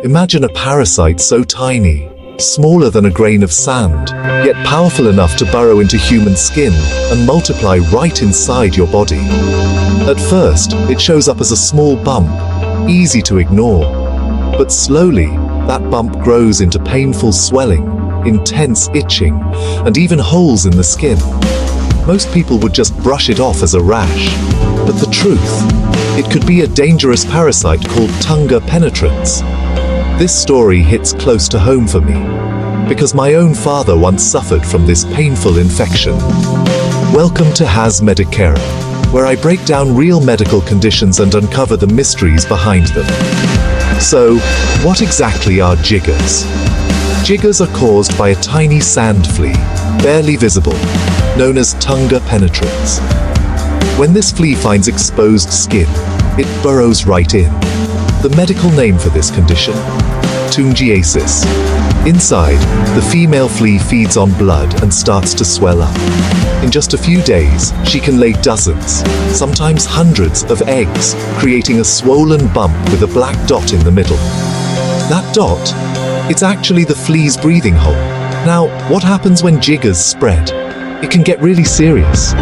Imagine a parasite so tiny, smaller than a grain of sand, yet powerful enough to burrow into human skin and multiply right inside your body. At first, it shows up as a small bump, easy to ignore. But slowly, that bump grows into painful swelling, intense itching, and even holes in the skin. Most people would just brush it off as a rash. But the truth, it could be a dangerous parasite called Tunga penetrans. This story hits close to home for me, because my own father once suffered from this painful infection. Welcome to Medicera, where I break down real medical conditions and uncover the mysteries behind them. So, what exactly are jiggers? Jiggers are caused by a tiny sand flea, barely visible, known as Tunga penetrans. When this flea finds exposed skin, it burrows right in. The medical name for this condition? Tungiasis. Inside, the female flea feeds on blood and starts to swell up. In just a few days, she can lay dozens, sometimes hundreds of eggs, creating a swollen bump with a black dot in the middle. That dot? It's actually the flea's breathing hole. Now, what happens when jiggers spread? It can get really serious.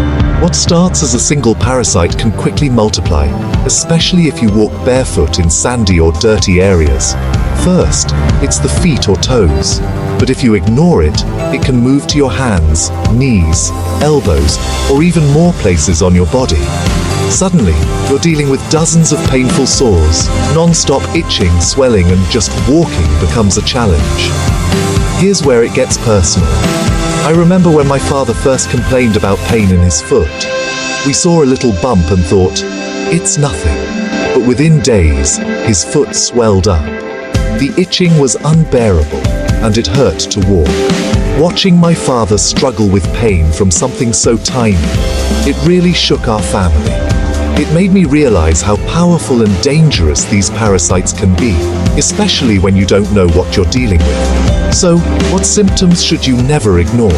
What starts as a single parasite can quickly multiply, especially if you walk barefoot in sandy or dirty areas. First, it's the feet or toes, but if you ignore it, it can move to your hands, knees, elbows, or even more places on your body. Suddenly, you're dealing with dozens of painful sores, non-stop itching, swelling, and just walking becomes a challenge. Here's where it gets personal. I remember when my father first complained about pain in his foot. We saw a little bump and thought, it's nothing. But within days, his foot swelled up. The itching was unbearable, and it hurt to walk. Watching my father struggle with pain from something so tiny, it really shook our family. It made me realize how powerful and dangerous these parasites can be, especially when you don't know what you're dealing with. So, what symptoms should you never ignore?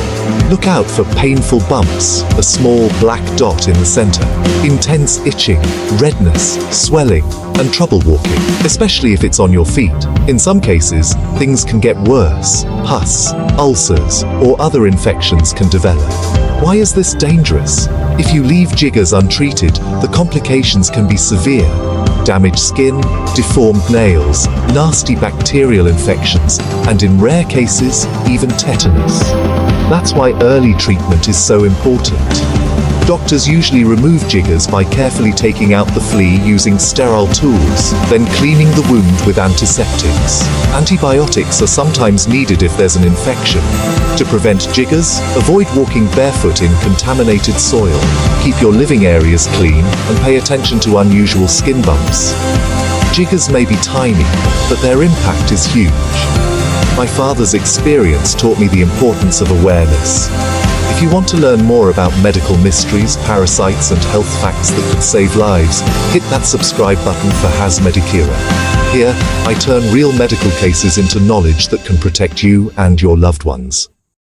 Look out for painful bumps, a small black dot in the center, intense itching, redness, swelling, and trouble walking, especially if it's on your feet. In some cases, things can get worse. Pus, ulcers, or other infections can develop. Why is this dangerous? If you leave jiggers untreated, the complications can be severe. Damaged skin, deformed nails, nasty bacterial infections, and in rare cases, even tetanus. That's why early treatment is so important. Doctors usually remove jiggers by carefully taking out the flea using sterile tools, then cleaning the wound with antiseptics. Antibiotics are sometimes needed if there's an infection. To prevent jiggers, avoid walking barefoot in contaminated soil. Keep your living areas clean and pay attention to unusual skin bumps. Jiggers may be tiny, but their impact is huge. My father's experience taught me the importance of awareness. If you want to learn more about medical mysteries, parasites, and health facts that could save lives, hit that subscribe button for Medicera. Here, I turn real medical cases into knowledge that can protect you and your loved ones.